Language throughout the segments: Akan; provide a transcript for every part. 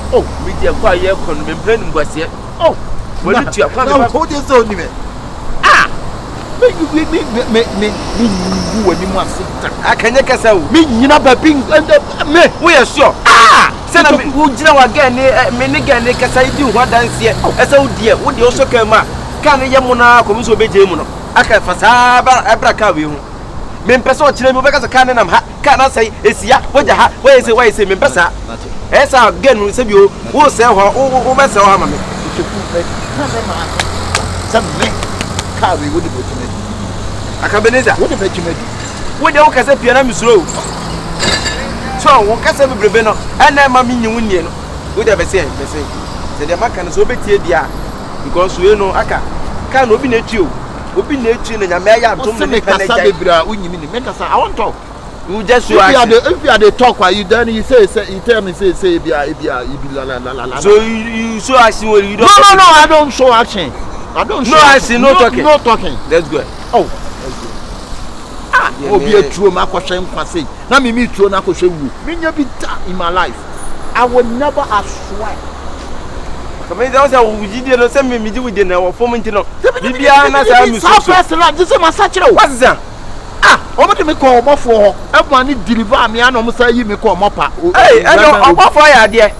Oh, media quiet con me pen was yet. Oh, well, you are quite a whole years old. Ah, me, when you must sit. I can make us out. Me, you know, being me, we are sure. Ah, send me, would you know again, Minigan, because I do what dance here. As oh dear, would you also come up? Can Yamuna come to be Jamono? I can Fasaba, Abracavio. Men person children because I cannot say it's ya, what the hat, where is it? Why is it Membesa? As I again will say you, who sell her over so harmony. Some carry would be to me. Akabenezer, what if you made? What the Oka say piano is low? So, what can say Brebeno, and I'm a minion Union. Would ever say, they say, the American is over here, because we know Aka can't open it you. Open nature and a mayor to make a sabra when you mean I won't talk. You just if you are the talk while you done, you say, you tell me, say, so you show action when you don't. No, I don't show action. I don't show action, no talking. No talking. That's good. Oh, ah, oh, be a true Marco Shem Passy. Now me meet you, Nako Shew. Mean you be in my life. I would never have swear. Come in, those who didn't send me with dinner or fomenting. Bibiana, this is my satchel. What's that? Ah, what do you call more for? Everyone need deliver me and almost say you may call Moppa. Hey, I know what fire, dear.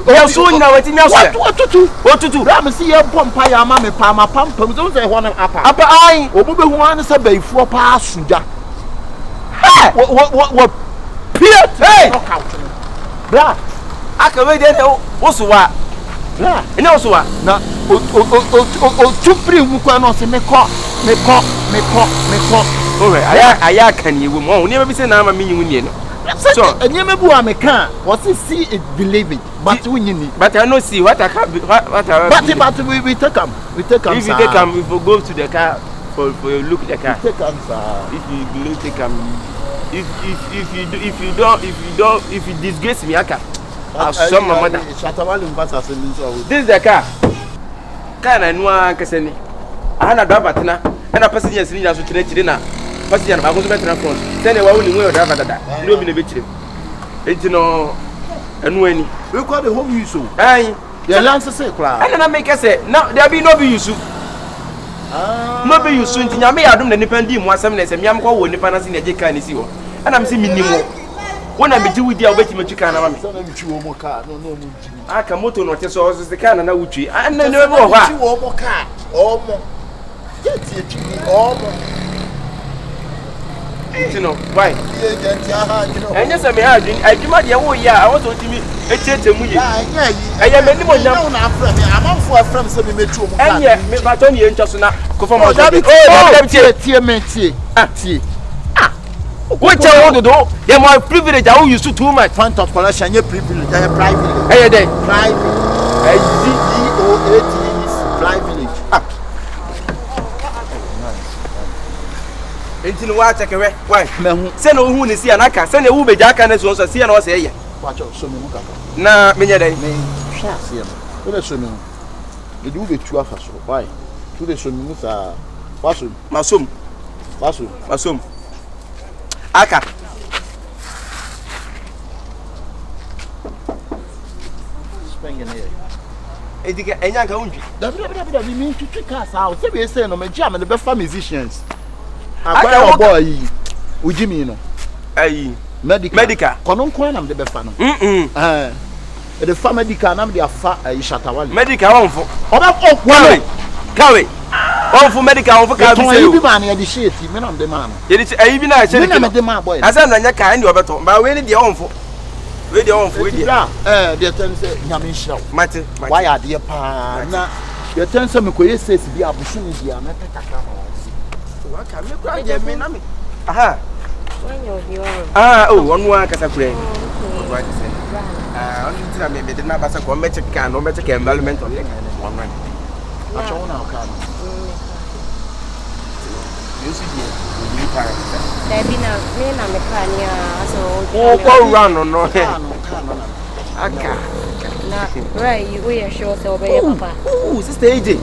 Oh, soon now, what to do? What to do? Let me see your pompire, mammy, palma, pump, don't say one upper. Upper eye, or who wants a bay for pass. What? Pierre, hey, blah. I can wait there. What's what? And also, now, two free who cannot say, me call. Oh, I can you won't never be saying I'm a million. So, and you remember I can't. What is see it, believe it, but we need. But I know see what I can't be. But we take them. We take them. If you take them, we will go to the car for look at the car. Take them, if you take them, if you disgrace me, I can't. This is the car. Can I know Cassini? I had a driver and a passenger sitting as to dinner. Passenger, I was better front. Then I only will drive that. No, be a bitch. It's no, and when we call the home use. Aye, the lancer say, and I make us say, no, there be no be use. No be use soon. I may have done the depending one some days and Yamko when the panas in the Jacan is you. And I'm seeing minimum. When I be with your waiting to can have me. I come motor not as well as the can and I would tree. And then never know what more car or more. You know, why? And yes, I may have been. I demand your way. I want to me a church and we. I am anyone now. I'm on for a friend, so we met you. And yet, but only interested now. Go for my daddy. Oh, dear, what I want to do, they are my privilege. I use you too much. Point of collection, your privilege, your private. Hey, day, private. Private. Until what I can why? Send no one is here, and I can send a Uber Jack and so on. See, and I say, watch out, so now, many days, shall swimming. The do the 2 hours. Why? To the swimming with a Masum. Aka. Spring in here. And you get a young country. That means to trick us out. Say, we say, no, my jam and the best musicians. I got a boy with Jimmy, no. Aye, medical. Konkonsa, I'm the best fan. The family can am the affair. Shatawali. Medical on for. Oh, carry. Oh, for medical for carry. You man, you the shit. You know the man. It is even I said the man boy. As I'm not kind of better, but when the on for. Where the on for it. The turn say Yamisha. Matter. Why are the pa? The turn some says be a bushing the America. Aha. Oh, one more as a friend. Right, only maybe the numbers of metric can no metric environment on one man. That's all now. You see, there be no mechania, so go run or no. Right, we are sure so. Oh, sister AJ,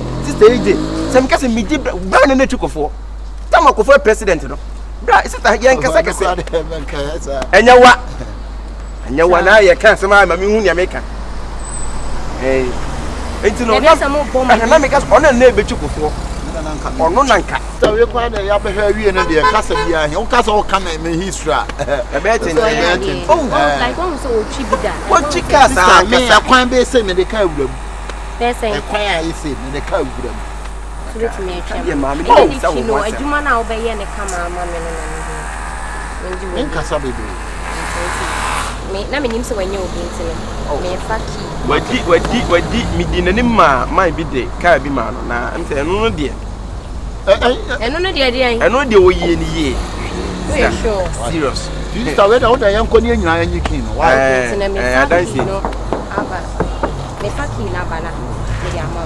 some cousin me deep brown in the took for. Come on, for president, no. Bra, is it a young Casaka? And you what? And you want I can't say, I'm a Munia maker. enti no na me ka ona na ebechukufo ono nanka so we kwa na ya behwa wie no de kasa bia he o kasa o kana me history e be ten like one so ochi bida what chikasa me akwan be se me de ka awuram person ekwan a ise me de ka awuram so let me check ya mama ni so no adwuma na obeye ne kama ama me no me kasa bebe me na me nim se wanye obi ntine me faki wadi midi nanim ma bi de ka bi ma no na am se no de eno no de eno de wo yie ni yie sure serious sister we da wo da yanko ni nyina anyi kin no why ntine me faki no aba me faki na bana me ya ma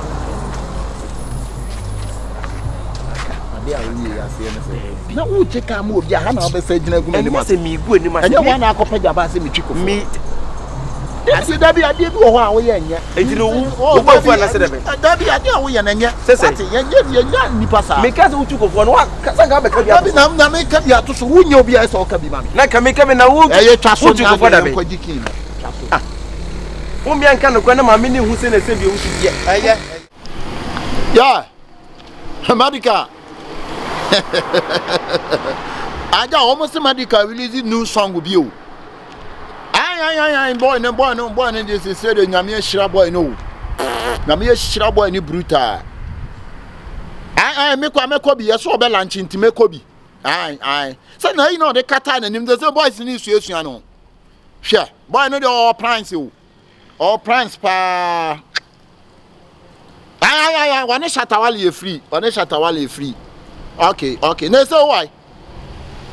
ade a wo ya se ne se na wo cheka ma obi aha na obesa gina gu ni ma se mi gu ni ma anya wa na akopagya ba se mi twiko mi asi dabi ade bi wo ho a wo ye nya ejino wo bo fu na se dabi dabi ade a wo ye na nya sese ye nya nipa sa me ka se wo twiko no wa kasa ga be ka bi dabi na me ka bi ato so wo nya obi a se o ka bi ma me na ka me na wo twa so twiko fo dabi ko jikin wo mi anka no kwa na ma me ni hu se na se bi wo tu die ya Madika aja almost Madika release new song bi o ay boy no this is say the nyame hira boy no nyame hira boy ni brutal ay me kwa bi yeso be lunch nti me ko bi ay say na you know the kata na nim the say boys ni suasua no hwe boy no the all prince pa ay wane shatawale free okay na say why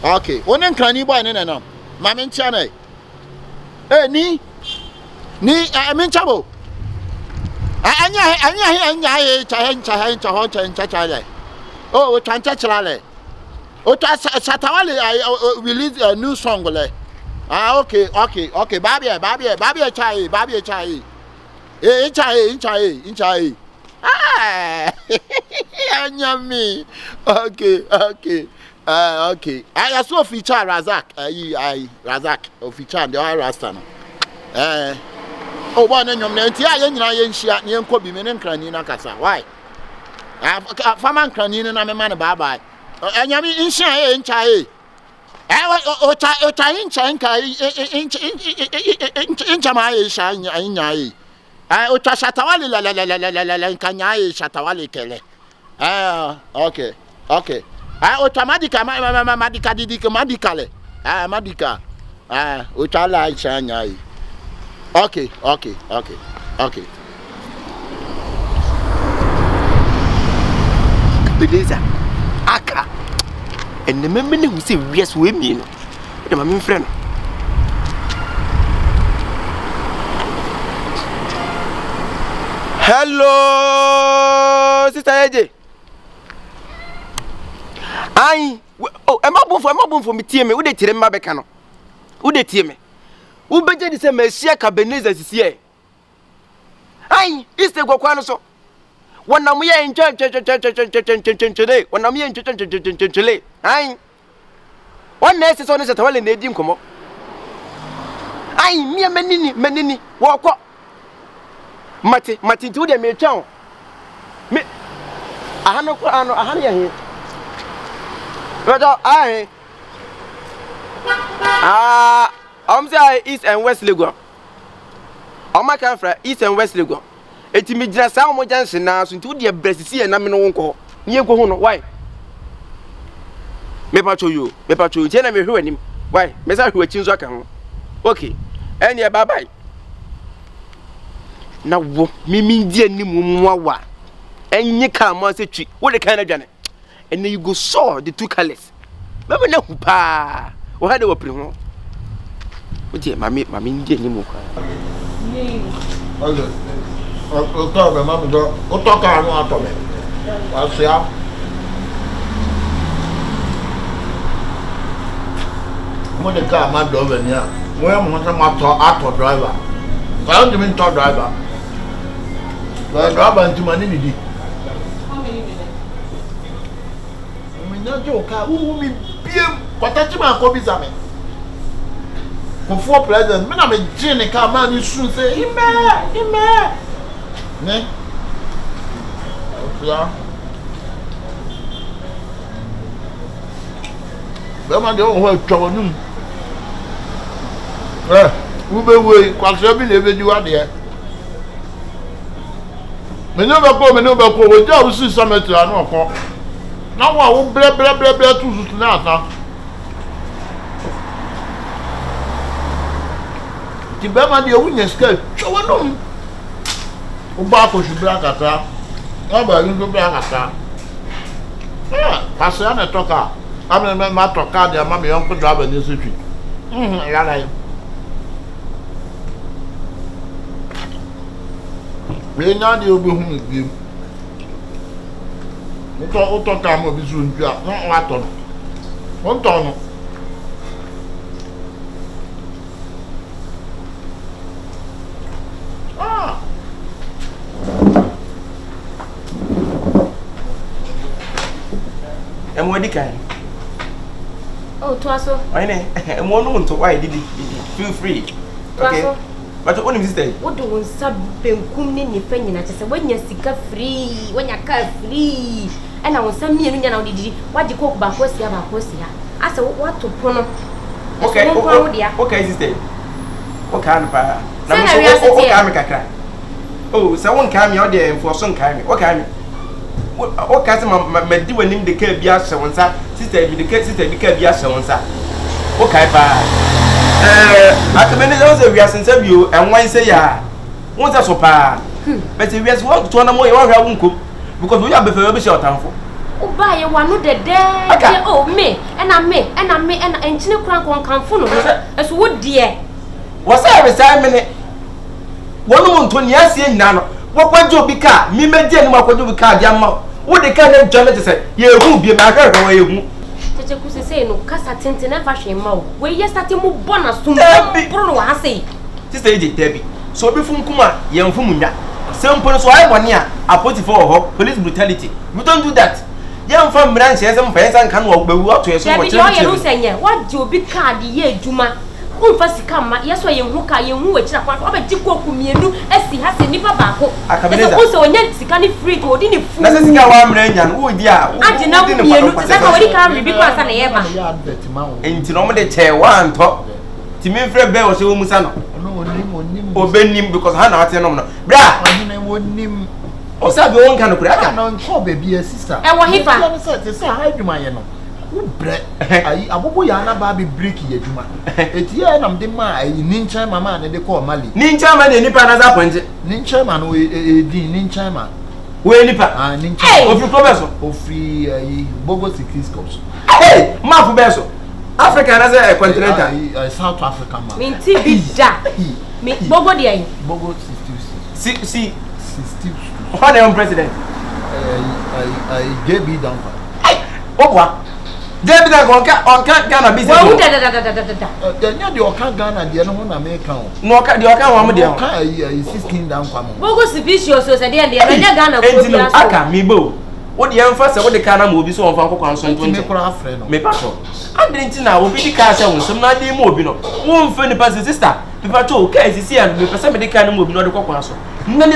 okay wonen krani boy na mama ntia na ni chabo anya cha le oh chancha chlale o ta shatawale release a new song le okay baby chai chai anya me okay I saw feature Razak. Razak or feature the Rasta. Oh, one and your nanty, I ain't shot near Kobe Min Cranina Casa. Why? Farman Cranina and I'm a man bye. And you mean in Chai in Chai. In Chamai shine in Yai. I Ota Shatawali la Kanyai Shatawali Kele. Okay. Automatica madika didika madikale madika utala chanya okay Akabenezer aka and the member who say yes we mean the my friend hello sister AJ ai oh am I for me tie me wo de tire mma beka no wo de tie me wo beje di se ma sia Akabenezer sisi ai iste gwakwa no so wonam ye nche wonam ye nche ai wonna ese so ne setawale na edi nkomo ai mia manini wo kọ mate nti wo de me twa me ahano ko ahano ya he I I'm say East and West Lagos. I'm come from East and West Lagos. Eti me gina sa mo jansen na so nti wo de brasisi na me no wonko. Nye go ho no why? Me pacho tie na me hwe anim. Why? Me sa hwe achi nso aka ho. Okay. Enya bye bye. Na wo mimi di anim mu awa. Enye ka mo se twi. Wo de kan na dwane. And then you go saw the two colors. Maybe na hupa. O had a primo. What dear, mammy, dear, you move. Okay. I'll talk about what talk I want to me. I'll see how. When the car, my driver, yeah. Where am I? Auto driver. I don't mean top driver. The driver into my name. Joker, who me PM, Patachima Kobizame. For 4 presidents, men I'm a genic man, you soon say, Him, Ne? Yeah. Bẹ́ẹ̀ma de ọ̀hún ẹ̀tọ́ nù. Wúbẹ̀ wúwe kwasẹ́ bí lè bẹ́ẹ̀ di wá deẹ. Mẹ́ni bẹ kó wò jẹ́ àwọn sí sẹ́mẹ̀tì àná ọ̀kọ́. Náà wọ́n àwọn blẹ́blẹ́blẹ́blẹ́ tún tuntun náà tán. Ti bẹ́ẹ̀ma de ewu yẹn sikẹ́ ẹ̀tọ́ nù. Ó bá akọ̀ṣù bí akàtà. Wọ́n bẹ̀rẹ̀ ní bí akàtà. Kwasẹ́ àná ẹ̀tọ́ ká. Àmì ẹ̀mẹ́ máa tọ̀ káàdì àmà mi yọ̀ ń pè dọ́ abẹ ní sèpì. Yàrá yìí. Bẹ́ẹ̀ ní adé obi hu ìgbé mu. Ó tọ́ ká mọ̀ bí sùn ju à wọ́n wá tọ̀ nù. Ó ń tọ̀ nù. Ẹ̀mú ẹ̀dí kan. Oh, Twaso. Why ne? Ẹ̀mú ọ̀nù ntọ́ wáyé dídì. Feel free. Okay. Twaso. But what is this? What do you want? Benkum ni ni fenyi na chese. When you sika free, when you car free. And I want some me and now did. What you cook bakosia bakosia? I said what to prono. Okay. Okay, sister. Okay, Anpa. Oh, someone came out there for some kind. Okay. What kind of my do when the care be asked someone, sister, the case sister, the care be asked someone, okay, Akabenezer we are sincere you and one say ya. Won't us so pa. But we has worked to one more because we have been very short time for. Oh, buy one of the day. Oh, me and Chino Crank on Canfuno as would dear. What's every time minute? 1 years in now. What would you be car? Me, my dear, what would you be car, Yamma? What the kind of journey to say? You will be my girl away. Kyekyeku say no kasa tenten na fashion ma wo we yesterday mu bonus to pro no ha say sister eje Debbie so be fun kuma yemfu munya simple so I bone a apoti for ho police brutality we don't do that yemfa mran se sem fa yensan kan wo gbewu ato yeso wo che ye no senye what do obi card ye adwuma umfa sika ma yeso yenhu ka yenhu we kira kwa oba jikoku mienu asi ha se nipa baako Akabenezer so onya sika ni free to odi ni fu na sika wa mran nya no odi a agina mienu se ka odi ka bibi kwa sa na ye ba enti no mo de che wa nto ti me frɛ bɛ wo se wo musa no obenim because ha na ate no no bra ɔhene wonim o sa be won kan kura aka na nko baby sister e wo hifa se ha adwuma ye no ubre ayi abobo ya na ba be break ye adwuma eti ye na mde ma ayi ninchen mama na de call mali ninchen ma ne nipa na za ponje ninchen ma no di ninchen ma we nipa ninchen ofri probeso ofri ayi bogo sikis cops hey map beso Africa na say continental South Africa ma minti bida me bogo di ayi bogo 60 si 60 what the president I JB down Obwa David on Ghana business. Wo da. Nya de oka Ghana de no ho na me kan o. No oka de oka wa mo de. Oka 16 down kwa mo. Bogo sufficient so say de nya Ghana ko bi aso. Aka mi bo. Wo de emfa se wo de kana mo obi so onfa nkokwa nso 20. Me kura afre no. Me pato. Adenti na obi di ka se won sem na de mo obi no. Wo mfa ni pa sister. Me pato ka sisi and me pese me de kana mo obi no de kokwa so. Nani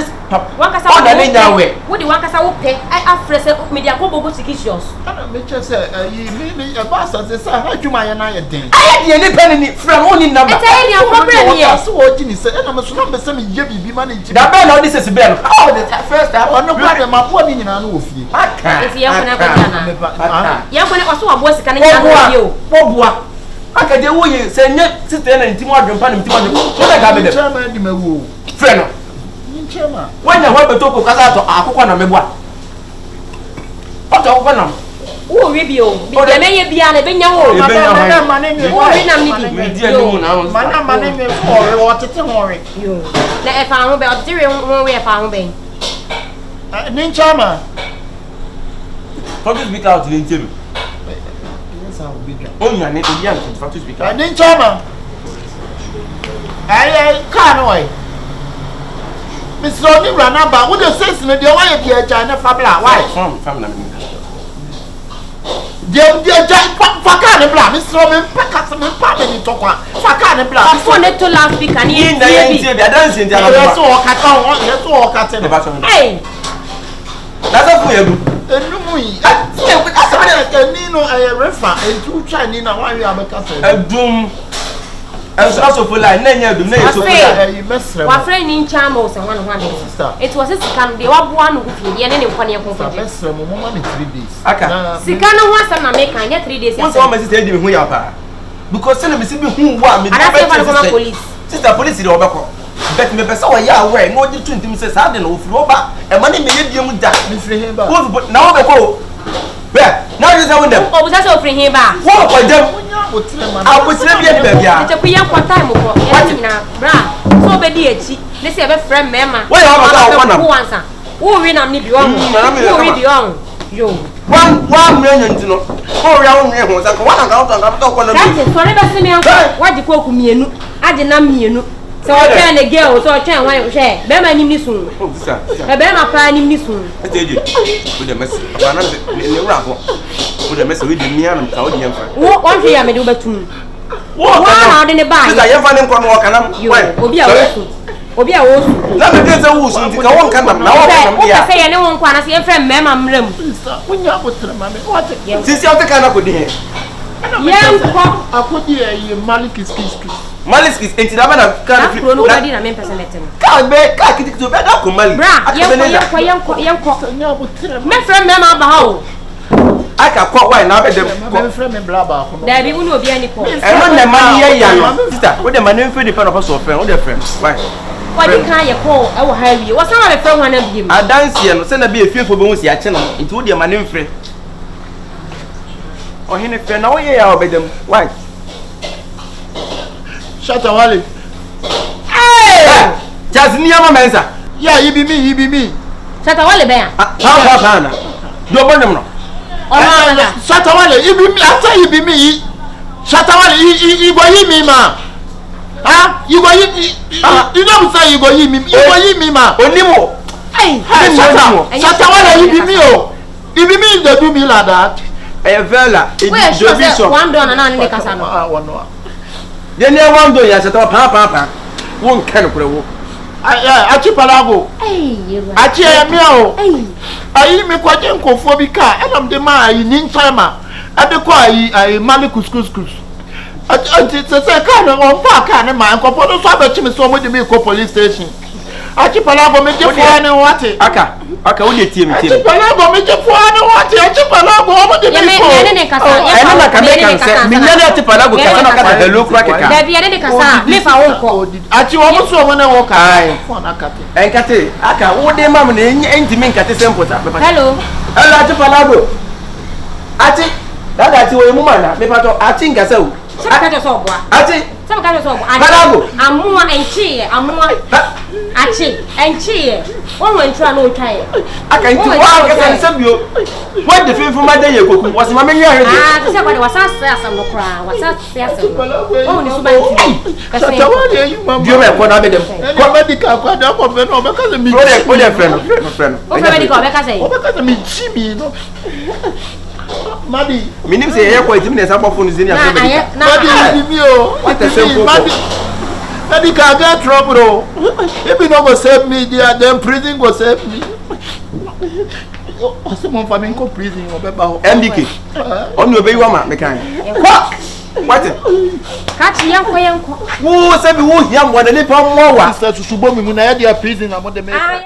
wakasa wo da nya we. Wo di wakasa wo pe afre se me dia ko bogo sufficient. Ana me che se me e ba sa se sa ha dwuma ye na ye den. Aye de ni pen ni from oni number. Eta ye ni problem ye. So wo ji ni se na me so na me se me ye bibi ma na ji. Da be na odi se be no. Oh the first time. Ono kwa de ma bo ni nyina no ofie. Aka. Eti ya kona kwa jana. Ya kona kwa so wa bo sika na nyina no ye o. Bobua. Aka de wo ye se nye sister na ntimo adwempa na ntimo adwempa. So da ga be de. Chairman di me wo. Friend no. Chairman. Wanya ho beto ko kasa to akokwa na mebua. Oto akokwa na. Wo wi bi o. Bi de me ye bia na be nya wo. Ma na nyi. Wo wi na mi di. Me di ani mu na ho. Ma na nyi for wo tete ho re. Yo. Na e fa ho be o tete ho we e fa ho be. Nin chairman. How to speak out in interview? Yes, I will be there. Oh, you are not Indian to speak out. Nin chairman. Ai ka no e. Mr. Oni Ranaba, what the sense me dey why dey China fabla? Why? From na me. Faka ne bla, Mr. Me pack me pa me talk one. Faka ne bla. Phone to last week and you dance in the so kata. Hey. That's a for you. Nino a refa and two Chinese why we are making a doom. And also for like Nanya do my friend in Chamos and one it was a scam. They were one with the enemy for your conference. 3 days. Sikana was an American 3 days. What's almost said who you are? Because send me see who want me. And I police. Sister police in Obako. Bet me person where you are wearing no different things says I don't know if Roba and money may you that. But now they go. Where? Now you know them. Oh, that's offering him back. What for them? I was never yet baby. It's a quick time for bra. So baby, let's have a friend, Mamma. Where are you? Who win on me beyond? Who will be on you? 1 million to know. Oh, round here was a one account and I'm talking. What the cook me? I did not mean. So I can a girl, so I can why share. Bear my name soon. I bear my plan soon. I tell you, with the mess. With the mess with the near and Saudi. What day I may do but two. What out in the bar? I have found him walk and you will be a wosu. Let me get a wosu to go on come now. I say anyone can see a friend, Mamma. When you are with the mammy, what? Since you're the kind of good here. I put you a Likeee. Malice is into the man of country. Nobody in a man personality. Can't make Kyekyeku to bed up, Mali. My friend, Mamma, I can call why now. My friend, Blabba. There will be any point. And when the money, young with the money for the pen of us or friend or their friends. Why? What you can't call our Harry? What's not a friend one of him? I dance here and send a be a few for bones your channel into the money friend. Or him a friend, now yeah, I'll be them. Why? Shut up, Wally. Hey! Just near my mensa. Yeah, you be me. Shut up, Wally, bear. How don't burn them. Shut up, Wally. You be me. I say you be me. Shut up, Wally. You go hear me, ma. Huh? You go hear me. You don't say you go hear me. You go hear me, ma. Only more. Hey, shut up, Wally. You be me, oh. You be me. They do me like that. A vela. Where should I one done and only Casano? Then you want to yes at all, Papa. One can of grow. Archipelago. I cheer me out. I eat me quite uncophobica, and I'm the man in China. At the quiet, I Malikus. It's a kind of one park and my uncle, so much to me police station. Archipelago make you for any water. Aka only team. Archipelago make you for any water. Archipelago over the people. I know like American. Minna Archipelago cannot cut the look like a car. There be any casa. Me for one. Achi almost when I walk. I Kate. Aka, what the mamma ain't to make at the same put up. Hello. Hello, Archipelago. Achi, that's your woman. Me pato, I think I saw. Achi. Some kind of I'm more and cheer. I'm more Achi and cheer. One went try no try. I can do you. What the film from my day was my many years. Somebody was asked some cry. Was asked only you may put up them. Maddy, meaning say here quite minutes about phone is in your family. What a simple Maddy can't get trouble. If you don't go save me, then prison will save me. Someone for me prison or MDK. On your baby woman, the kind. What? Catch young. Who said we won't young one a little more? Sister to Subomi, when I had your prison, I want the